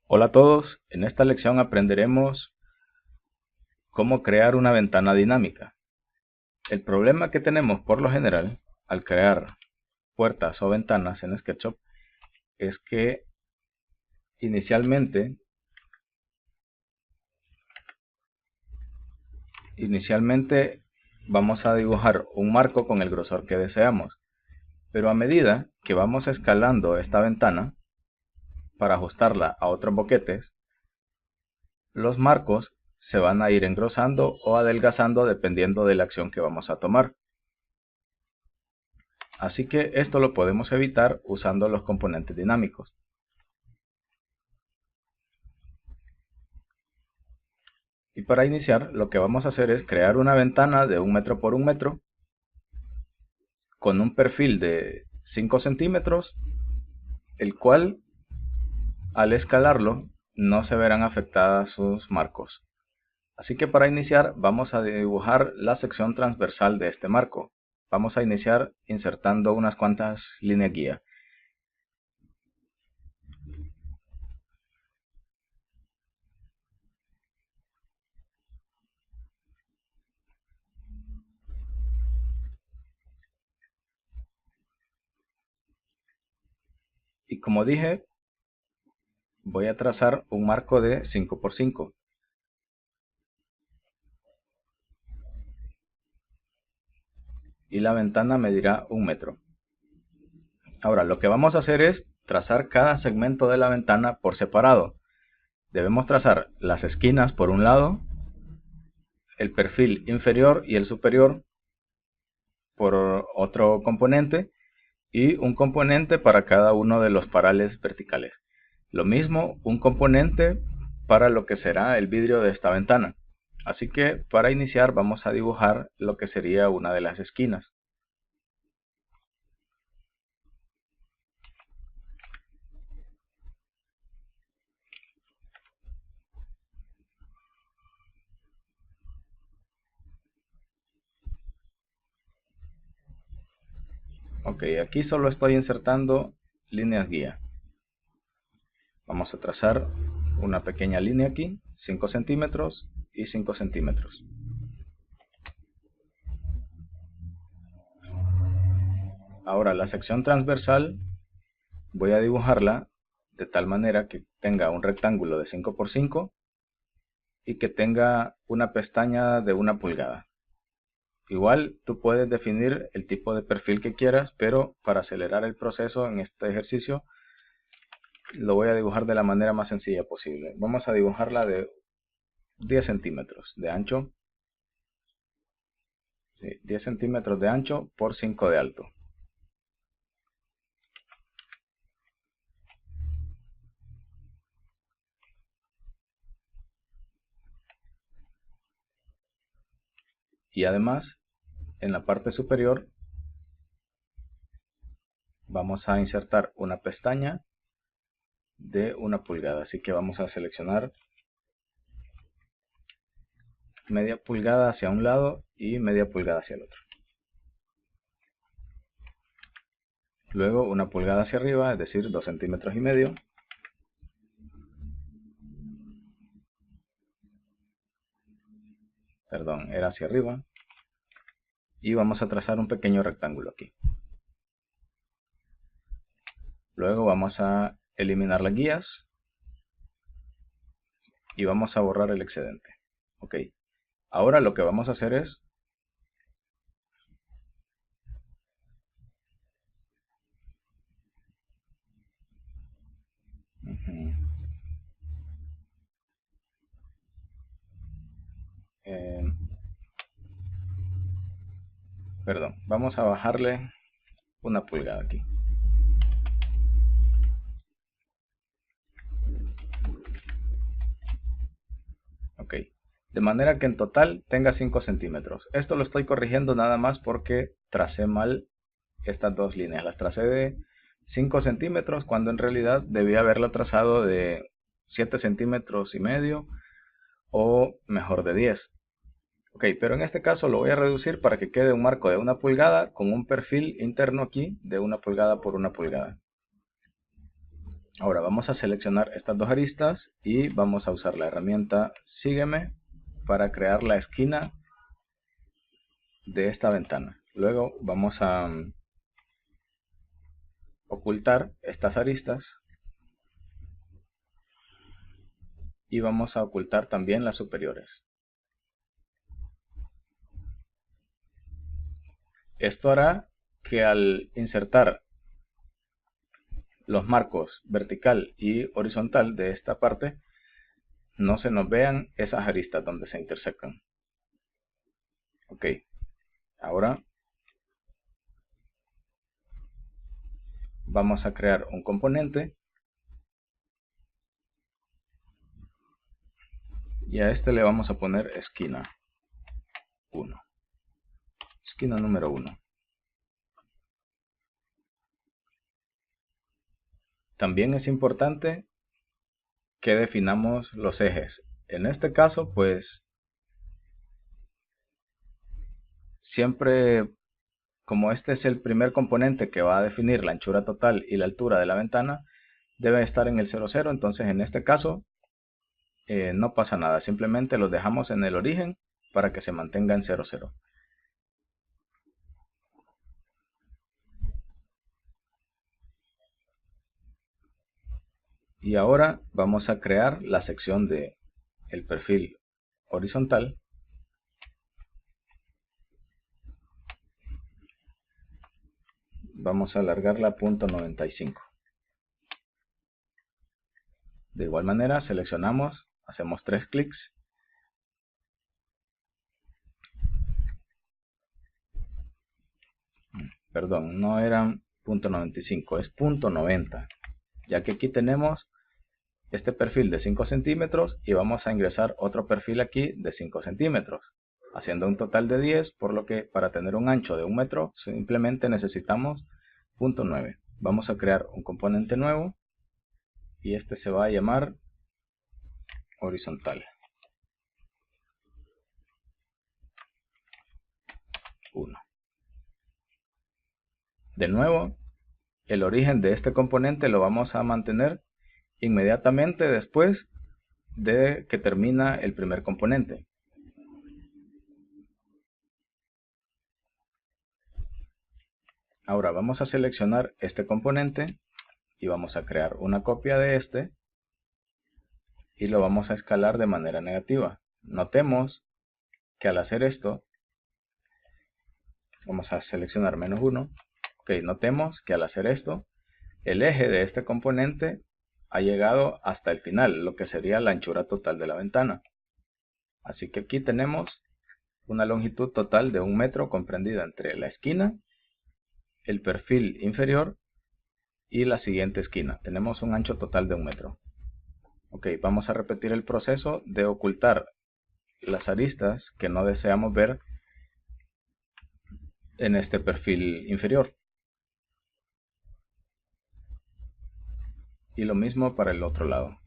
Hola a todos, en esta lección aprenderemos cómo crear una ventana dinámica. El problema que tenemos por lo general al crear puertas o ventanas en SketchUp es que inicialmente vamos a dibujar un marco con el grosor que deseamos, pero a medida que vamos escalando esta ventana para ajustarla a otros boquetes, los marcos se van a ir engrosando o adelgazando dependiendo de la acción que vamos a tomar. Así que esto lo podemos evitar usando los componentes dinámicos. Y para iniciar, lo que vamos a hacer es crear una ventana de 1 metro por 1 metro con un perfil de 5 centímetros, el cual al escalarlo no se verán afectadas sus marcos. Así que para iniciar vamos a dibujar la sección transversal de este marco. Vamos a iniciar insertando unas cuantas líneas guía. Y como dije, voy a trazar un marco de 5 por 5. Y la ventana medirá 1 metro. Ahora lo que vamos a hacer es trazar cada segmento de la ventana por separado. Debemos trazar las esquinas por un lado, el perfil inferior y el superior por otro componente y un componente para cada uno de los parales verticales. Lo mismo, un componente para lo que será el vidrio de esta ventana. Así que para iniciar vamos a dibujar lo que sería una de las esquinas. Ok, aquí solo estoy insertando líneas guía. Vamos a trazar una pequeña línea aquí, 5 centímetros y 5 centímetros. Ahora la sección transversal voy a dibujarla de tal manera que tenga un rectángulo de 5 por 5 y que tenga una pestaña de 1 pulgada. Igual tú puedes definir el tipo de perfil que quieras, pero para acelerar el proceso en este ejercicio lo voy a dibujar de la manera más sencilla posible. Vamos a dibujarla de 10 centímetros de ancho, 10 centímetros de ancho por 5 de alto. Y además, en la parte superior vamos a insertar una pestaña de 1 pulgada. Así que vamos a seleccionar media pulgada hacia un lado y media pulgada hacia el otro. Luego 1 pulgada hacia arriba, es decir, 2 centímetros y medio. Perdón, era hacia arriba. Y vamos a trazar un pequeño rectángulo aquí. Luego vamos a eliminar las guías y vamos a borrar el excedente. Ok. Ahora lo que vamos a hacer es eh, vamos a bajarle 1 pulgada aquí. Ok. De manera que en total tenga 5 centímetros. Esto lo estoy corrigiendo nada más porque tracé mal estas dos líneas. Las tracé de 5 centímetros cuando en realidad debía haberlo trazado de 7 centímetros y medio o mejor de 10. Ok, pero en este caso lo voy a reducir para que quede un marco de 1 pulgada con un perfil interno aquí de 1 pulgada por 1 pulgada. Ahora vamos a seleccionar estas dos aristas y vamos a usar la herramienta Sígueme para crear la esquina de esta ventana. Luego vamos a ocultar estas aristas y vamos a ocultar también las superiores. Esto hará que al insertar los marcos vertical y horizontal de esta parte no se nos vean esas aristas donde se intersecan. Ok, ahora vamos a crear un componente y a este le vamos a poner esquina 1, esquina número 1. También es importante que definamos los ejes. En este caso, pues siempre, como este es el primer componente que va a definir la anchura total y la altura de la ventana, debe estar en el 00. Entonces en este caso no pasa nada, simplemente los dejamos en el origen para que se mantenga en 00. Y ahora vamos a crear la sección de el perfil horizontal. Vamos a alargarla a .95. De igual manera seleccionamos, hacemos 3 clics. Perdón, no eran .95, es .90. Ya que aquí tenemos este perfil de 5 centímetros y vamos a ingresar otro perfil aquí de 5 centímetros. Haciendo un total de 10, por lo que para tener un ancho de 1 metro simplemente necesitamos .9. Vamos a crear un componente nuevo y este se va a llamar horizontal 1. De nuevo, el origen de este componente lo vamos a mantener inmediatamente después de que termina el primer componente. Ahora vamos a seleccionar este componente y vamos a crear una copia de este y lo vamos a escalar de manera negativa. Notemos que al hacer esto, vamos a seleccionar -1. Ok, notemos que al hacer esto, el eje de este componente ha llegado hasta el final, lo que sería la anchura total de la ventana. Así que aquí tenemos una longitud total de 1 metro comprendida entre la esquina, el perfil inferior y la siguiente esquina. Tenemos un ancho total de 1 metro. Ok, vamos a repetir el proceso de ocultar las aristas que no deseamos ver en este perfil inferior. Y lo mismo para el otro lado.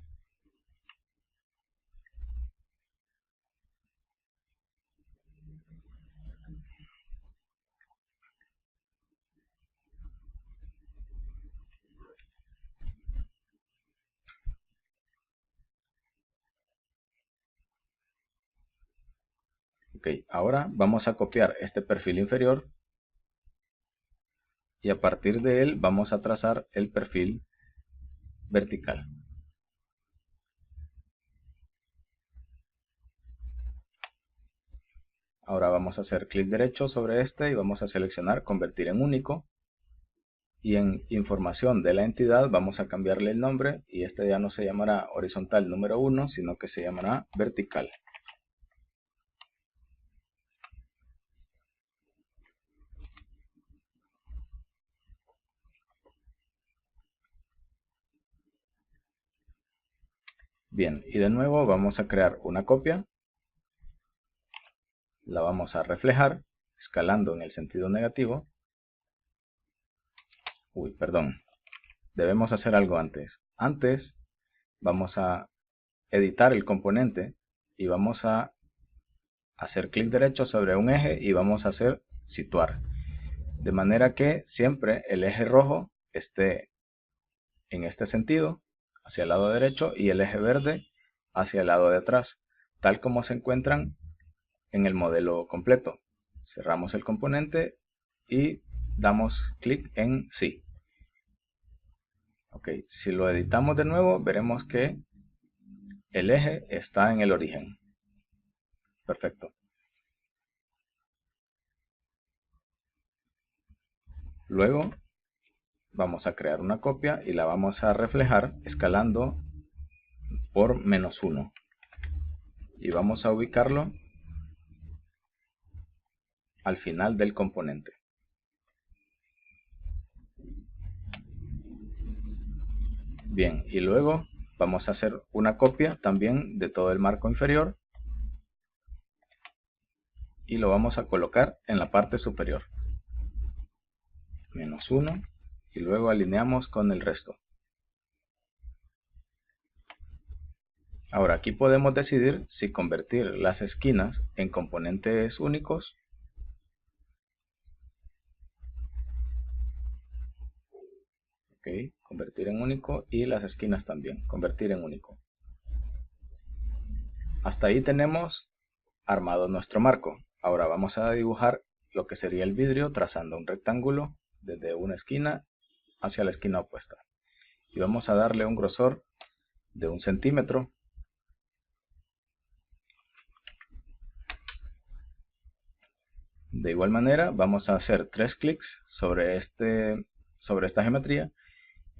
Ok, ahora vamos a copiar este perfil inferior y a partir de él vamos a trazar el perfil vertical. Ahora vamos a hacer clic derecho sobre este y vamos a seleccionar convertir en único. Y en información de la entidad vamos a cambiarle el nombre y este ya no se llamará horizontal número 1, sino que se llamará vertical. Bien, y de nuevo vamos a crear una copia. La vamos a reflejar, escalando en el sentido negativo. Uy, perdón. Debemos hacer algo antes. Antes vamos a editar el componente y vamos a hacer clic derecho sobre un eje y vamos a hacer situar. De manera que siempre el eje rojo esté en este sentido, hacia el lado derecho, y el eje verde hacia el lado de atrás, tal como se encuentran en el modelo completo. Cerramos el componente y damos clic en sí. Ok, si lo editamos de nuevo, veremos que el eje está en el origen. Perfecto. Luego vamos a crear una copia y la vamos a reflejar escalando por -1. Y vamos a ubicarlo al final del componente. Bien, y luego vamos a hacer una copia también de todo el marco inferior y lo vamos a colocar en la parte superior. -1 y luego alineamos con el resto. Ahora aquí podemos decidir si convertir las esquinas en componentes únicos convertir en único, y las esquinas también, convertir en único. Hasta ahí tenemos armado nuestro marco. Ahora vamos a dibujar lo que sería el vidrio trazando un rectángulo desde una esquina hacia la esquina opuesta. Y vamos a darle un grosor de 1 centímetro. De igual manera vamos a hacer 3 clics sobre esta geometría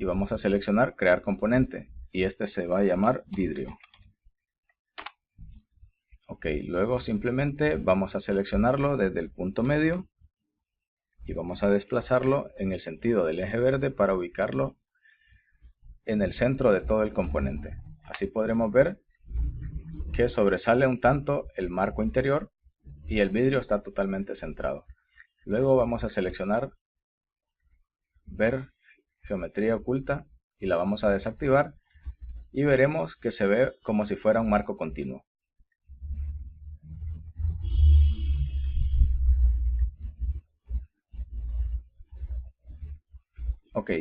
y vamos a seleccionar crear componente, y este se va a llamar vidrio. Ok, luego simplemente vamos a seleccionarlo desde el punto medio y vamos a desplazarlo en el sentido del eje verde para ubicarlo en el centro de todo el componente. Así podremos ver que sobresale un tanto el marco interior y el vidrio está totalmente centrado. Luego vamos a seleccionar ver geometría oculta y la vamos a desactivar, y veremos que se ve como si fuera un marco continuo. Ok,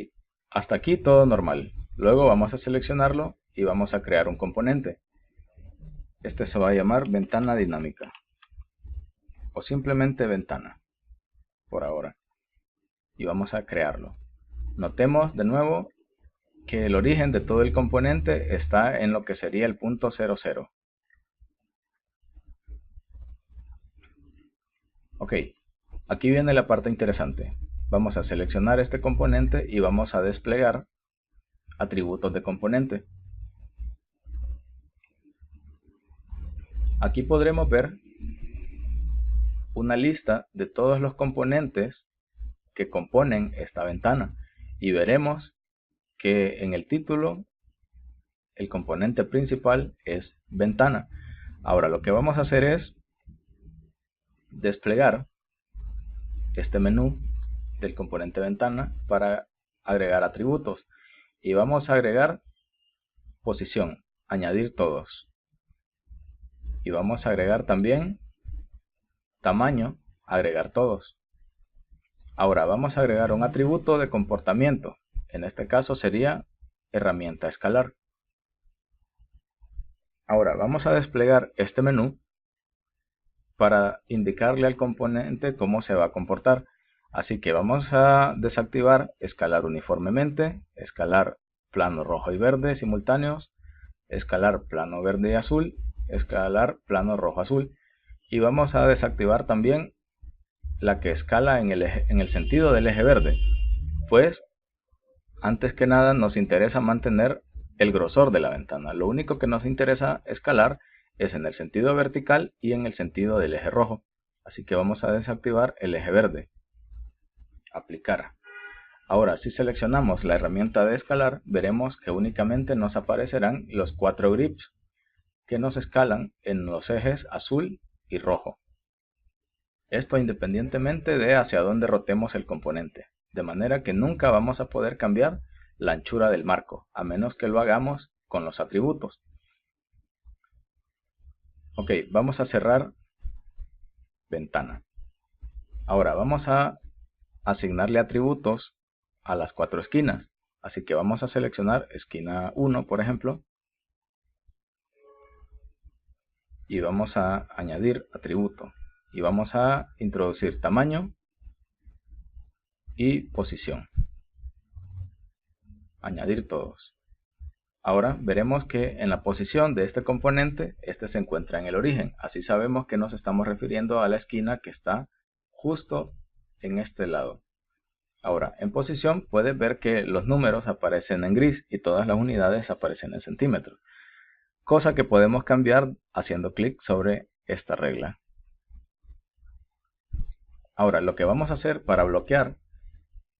hasta aquí todo normal. Luego vamos a seleccionarlo y vamos a crear un componente. Este se va a llamar ventana dinámica o simplemente ventana por ahora, y vamos a crearlo. Notemos de nuevo que el origen de todo el componente está en lo que sería el punto 00. Ok, aquí viene la parte interesante. Vamos a seleccionar este componente y vamos a desplegar atributos de componente. Aquí podremos ver una lista de todos los componentes que componen esta ventana, y veremos que en el título el componente principal es ventana. Ahora lo que vamos a hacer es desplegar este menú del componente ventana para agregar atributos, y vamos a agregar posición, añadir todos, y vamos a agregar también tamaño, agregar todos. Ahora vamos a agregar un atributo de comportamiento, en este caso sería herramienta escalar. Ahora vamos a desplegar este menú para indicarle al componente cómo se va a comportar. Así que vamos a desactivar escalar uniformemente, escalar plano rojo y verde simultáneos, escalar plano verde y azul, escalar plano rojo azul, y vamos a desactivar también la que escala en el sentido del eje verde, pues antes que nada nos interesa mantener el grosor de la ventana. Lo único que nos interesa escalar es en el sentido vertical y en el sentido del eje rojo. Así que vamos a desactivar el eje verde. Aplicar. Ahora, si seleccionamos la herramienta de escalar, veremos que únicamente nos aparecerán los 4 grips que nos escalan en los ejes azul y rojo. Esto independientemente de hacia dónde rotemos el componente, de manera que nunca vamos a poder cambiar la anchura del marco, a menos que lo hagamos con los atributos. Ok, vamos a cerrar ventana. Ahora vamos a asignarle atributos a las 4 esquinas. Así que vamos a seleccionar esquina 1, por ejemplo, y vamos a añadir atributo. Y vamos a introducir tamaño y posición. Añadir todos. Ahora veremos que en la posición de este componente, este se encuentra en el origen. Así sabemos que nos estamos refiriendo a la esquina que está justo en este lado. Ahora, en posición puedes ver que los números aparecen en gris y todas las unidades aparecen en centímetros. Cosa que podemos cambiar haciendo clic sobre esta regla. Ahora, lo que vamos a hacer para bloquear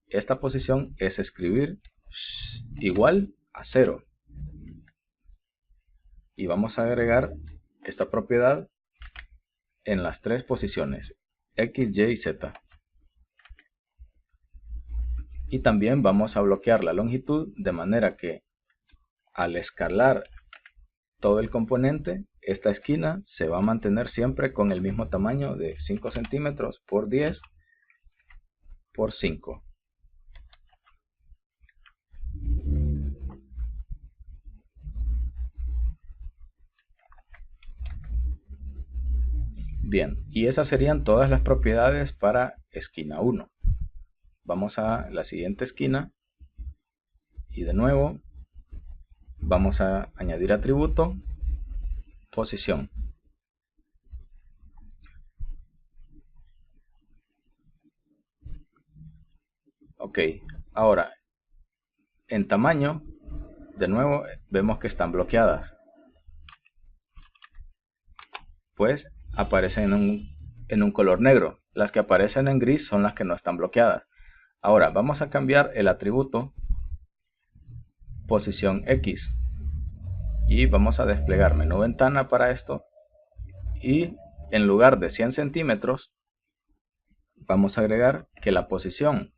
esta posición es escribir igual a 0. Y vamos a agregar esta propiedad en las tres posiciones, X, Y y Z. Y también vamos a bloquear la longitud de manera que al escalar todo el componente, esta esquina se va a mantener siempre con el mismo tamaño de 5 centímetros por 10 por 5. Bien, y esas serían todas las propiedades para esquina 1. Vamos a la siguiente esquina y de nuevo vamos a añadir atributo, posición. Ok, ahora en tamaño, de nuevo vemos que están bloqueadas, pues aparecen en un color negro. Las que aparecen en gris son las que no están bloqueadas. Ahora vamos a cambiar el atributo posición X y vamos a desplegar menú ventana para esto, y en lugar de 100 centímetros vamos a agregar que la posición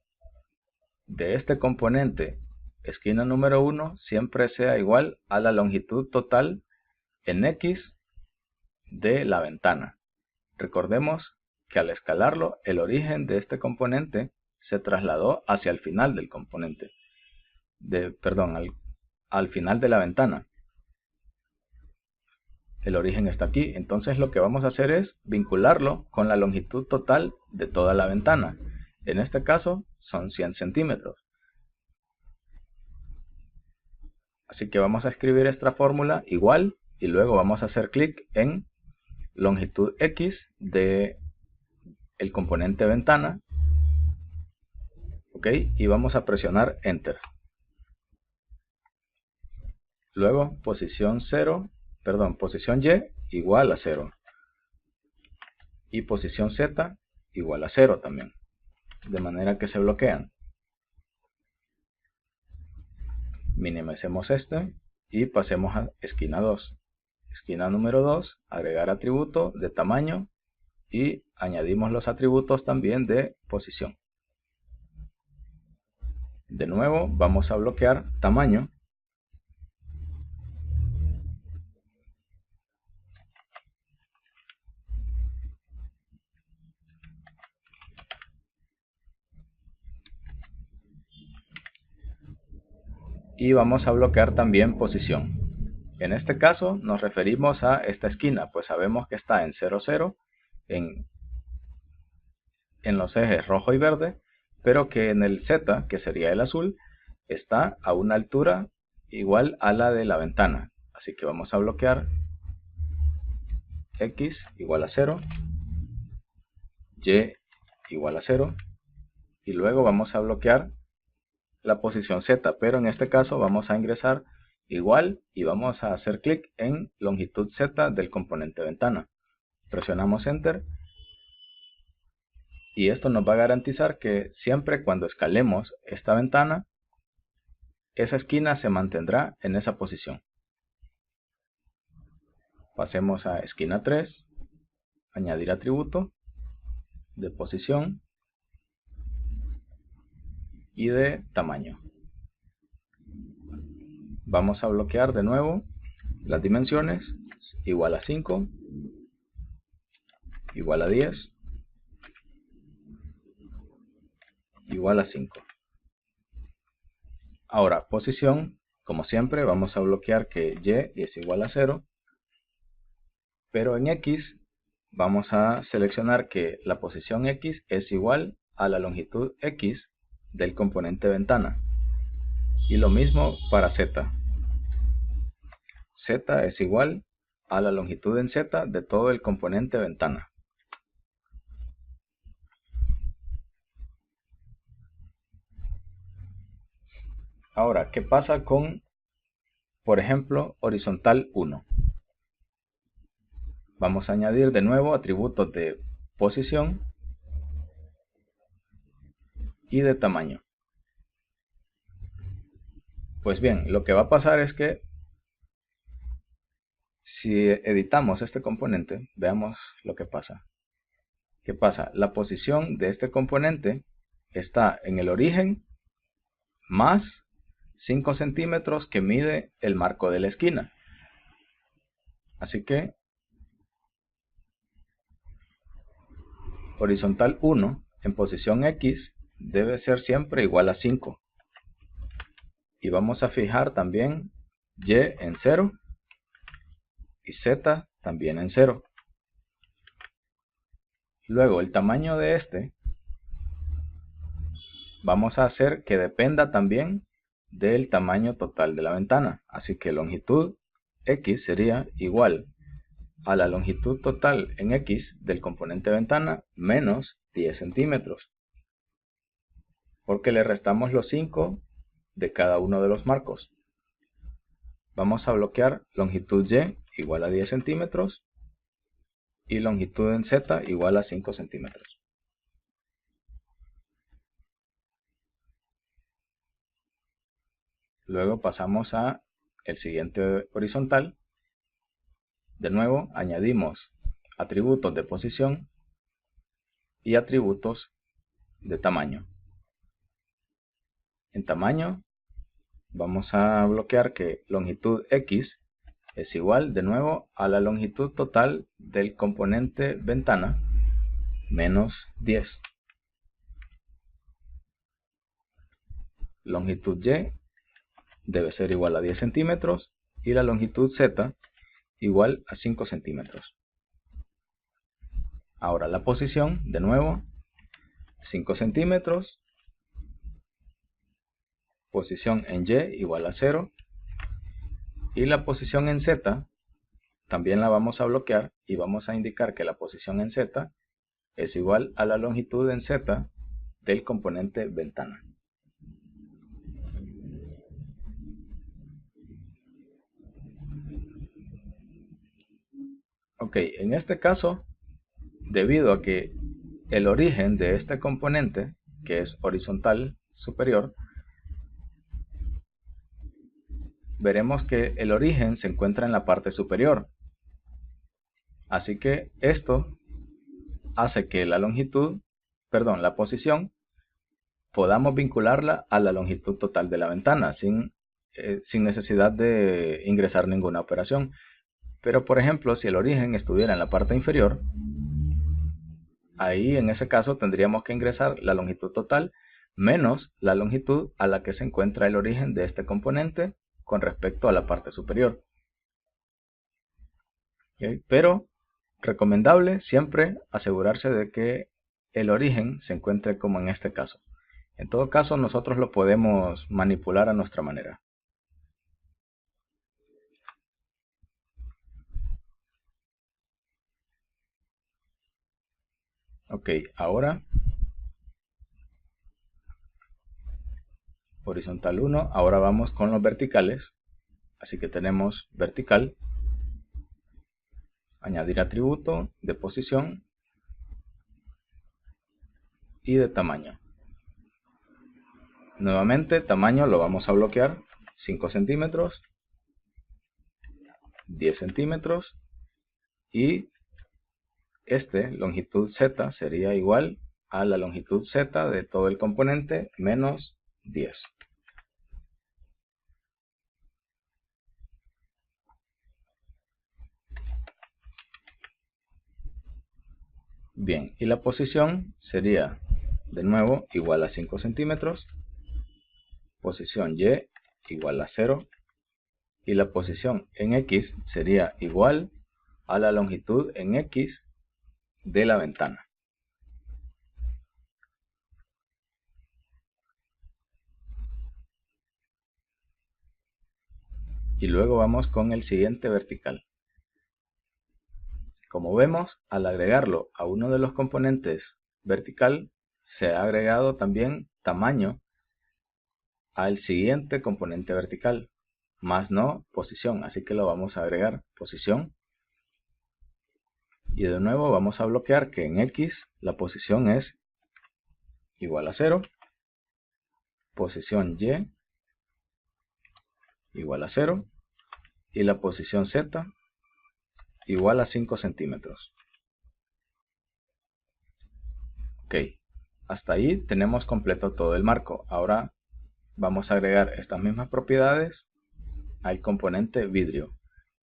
de este componente esquina número 1 siempre sea igual a la longitud total en X de la ventana. Recordemos que al escalarlo, el origen de este componente se trasladó hacia el final del componente, al final de la ventana. El origen está aquí, entonces lo que vamos a hacer es vincularlo con la longitud total de toda la ventana. En este caso son 100 centímetros. Así que vamos a escribir esta fórmula igual y luego vamos a hacer clic en longitud X de el componente ventana, ok, y vamos a presionar enter. Luego posición posición Y igual a 0 y posición Z igual a 0 también, de manera que se bloquean. Minimicemos este y pasemos a esquina 2. Esquina número 2, agregar atributo de tamaño y añadimos los atributos también de posición. De nuevo vamos a bloquear tamaño y vamos a bloquear también posición. En este caso nos referimos a esta esquina, pues sabemos que está en 0, 0 en los ejes rojo y verde, pero que en el Z, que sería el azul, está a una altura igual a la de la ventana. Así que vamos a bloquear X igual a 0, Y igual a 0, y luego vamos a bloquear la posición Z, pero en este caso vamos a ingresar igual y vamos a hacer clic en longitud Z del componente ventana. Presionamos enter y esto nos va a garantizar que siempre cuando escalemos esta ventana, esa esquina se mantendrá en esa posición. Pasemos a esquina 3, añadir atributo de posición y de tamaño. Vamos a bloquear de nuevo las dimensiones, igual a 5, igual a 10, igual a 5. Ahora, posición, como siempre, vamos a bloquear que Y es igual a 0, pero en X vamos a seleccionar que la posición X es igual a la longitud X del componente ventana. Y lo mismo para Z. Z es igual a la longitud en Z de todo el componente ventana. Ahora, ¿qué pasa con, por ejemplo, horizontal 1? Vamos a añadir de nuevo atributos de posición y de tamaño. Pues bien, lo que va a pasar es que si editamos este componente, veamos lo que pasa. ¿Qué pasa? La posición de este componente está en el origen más 5 centímetros que mide el marco de la esquina. Así que horizontal 1 en posición X debe ser siempre igual a 5. Y vamos a fijar también Y en 0 y Z también en 0. Luego el tamaño de este vamos a hacer que dependa también del tamaño total de la ventana. Así que longitud X sería igual a la longitud total en X del componente ventana menos 10 centímetros. Porque le restamos los 5 de cada uno de los marcos. Vamos a bloquear longitud Y igual a 10 centímetros y longitud en Z igual a 5 centímetros. Luego pasamos a el siguiente horizontal. De nuevo añadimos atributos de posición y atributos de tamaño. En tamaño vamos a bloquear que longitud X es igual de nuevo a la longitud total del componente ventana menos 10. Longitud Y debe ser igual a 10 centímetros y la longitud Z igual a 5 centímetros. Ahora la posición, de nuevo, 5 centímetros, posición en Y igual a 0, y la posición en Z también la vamos a bloquear y vamos a indicar que la posición en Z es igual a la longitud en Z del componente ventana. Ok, en este caso, debido a que el origen de este componente, que es horizontal superior, veremos que el origen se encuentra en la parte superior. Así que esto hace que la la posición, podamos vincularla a la longitud total de la ventana sin necesidad de ingresar ninguna operación. Pero por ejemplo, si el origen estuviera en la parte inferior, ahí en ese caso tendríamos que ingresar la longitud total menos la longitud a la que se encuentra el origen de este componente con respecto a la parte superior. ¿Okay? Pero recomendable siempre asegurarse de que el origen se encuentre como en este caso. En todo caso, nosotros lo podemos manipular a nuestra manera. Ok, ahora horizontal 1, ahora vamos con los verticales. Así que tenemos vertical, añadir atributo de posición y de tamaño. Nuevamente, tamaño lo vamos a bloquear, 5 centímetros, 10 centímetros y longitud Z sería igual a la longitud Z de todo el componente menos 10. Bien, y la posición sería de nuevo igual a 5 centímetros posición Y igual a 0 y la posición en X sería igual a la longitud en X de la ventana. Y luego vamos con el siguiente vertical. Como vemos, al agregarlo a uno de los componentes vertical, se ha agregado también tamaño al siguiente componente vertical, más no posición, así que lo vamos a agregar posición. Y de nuevo vamos a bloquear que en X la posición es igual a 0, posición Y igual a 0 y la posición Z igual a 5 centímetros. Ok, hasta ahí tenemos completo todo el marco. Ahora vamos a agregar estas mismas propiedades al componente vidrio,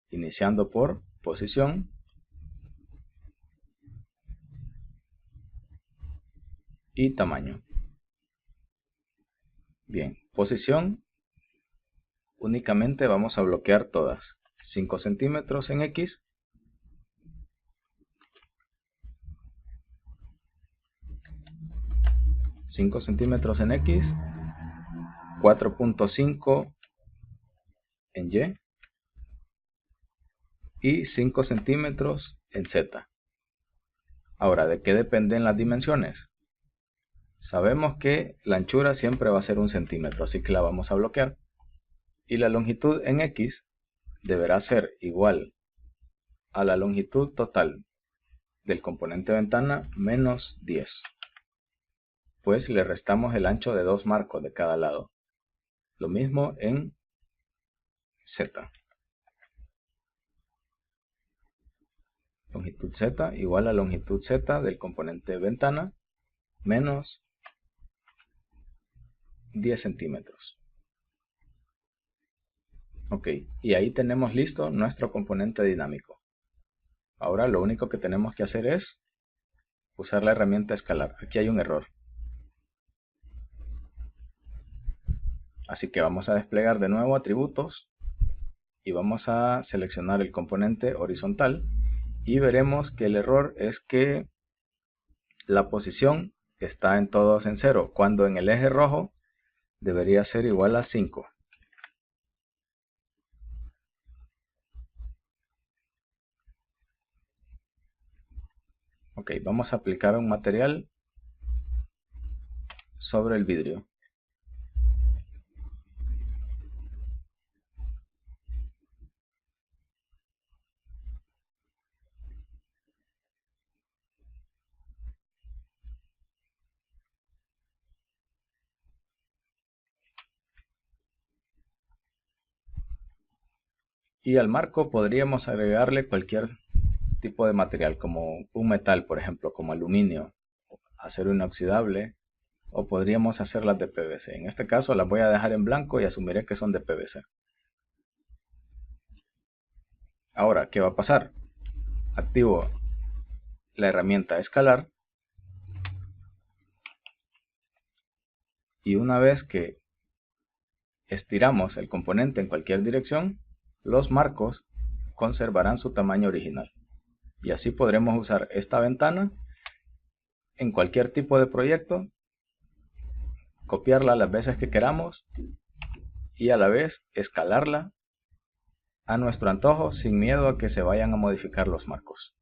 iniciando por posición y tamaño. Bien, posición únicamente vamos a bloquear todas. 5 centímetros en X, 5 centímetros en X, 4.5 en Y 5 centímetros en Z. Ahora, ¿de qué dependen las dimensiones? Sabemos que la anchura siempre va a ser 1 centímetro, así que la vamos a bloquear. Y la longitud en X deberá ser igual a la longitud total del componente ventana menos 10. Pues le restamos el ancho de 2 marcos de cada lado. Lo mismo en Z. Longitud Z igual a longitud Z del componente ventana menos 10 centímetros. Ok, y ahí tenemos listo nuestro componente dinámico. Ahora lo único que tenemos que hacer es usar la herramienta escalar. Aquí hay un error. Así que vamos a desplegar de nuevo atributos y vamos a seleccionar el componente horizontal y veremos que el error es que la posición está en todos en 0, cuando en el eje rojo debería ser igual a 5. Ok, vamos a aplicar un material sobre el vidrio. Y al marco podríamos agregarle cualquier tipo de material, como un metal, por ejemplo, como aluminio, acero inoxidable, o podríamos hacerlas de PVC. En este caso las voy a dejar en blanco y asumiré que son de PVC. Ahora, ¿qué va a pasar? Activo la herramienta escalar y una vez que estiramos el componente en cualquier dirección, los marcos conservarán su tamaño original. Y así podremos usar esta ventana en cualquier tipo de proyecto, copiarla las veces que queramos y a la vez escalarla a nuestro antojo sin miedo a que se vayan a modificar los marcos.